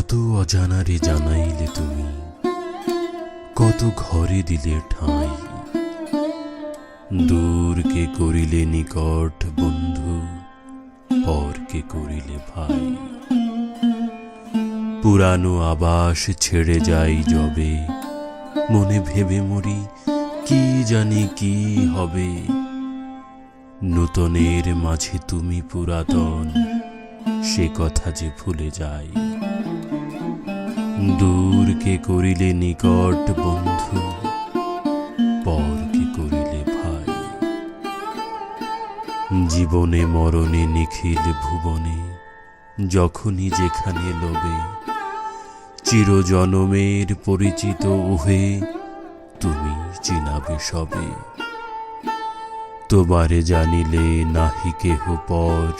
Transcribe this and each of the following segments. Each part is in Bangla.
কত অজানারে জানাইলে তুমি, কত ঘরে দিলে ঠাঁই। দূরকে করিলে নিকট বন্ধু, পরকে করিলে ভাই। পুরানো আবাস ছেড়ে যাই যবে, মনে ভেবে মরি কি জানি কি হবে। নূতনের মাঝে তুমি পুরাতন, সে কথা যে ভুলে যাই। দূরকে করিলে নিকট বন্ধু, পরকে করিলে ভাই। জীবনে মরণে নিখিল ভুবনে, যখনই যেখানে লোবে, চিরজনমের পরিচিত ওহে, তুমি চিনাবে সবে। তোমারে জানিলে নাহি কেহ পর,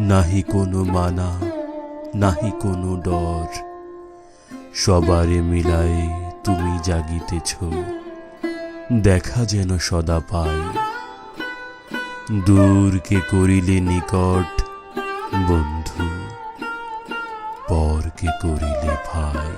নাহি কোনো মানা, নাহি কোনো ডর। সবারে মিলায়ে তুমি জাগিতেছ, দেখা যেন সদা পাই। দূরকে করিলে নিকট বন্ধু, পরকে করিলে ভাই।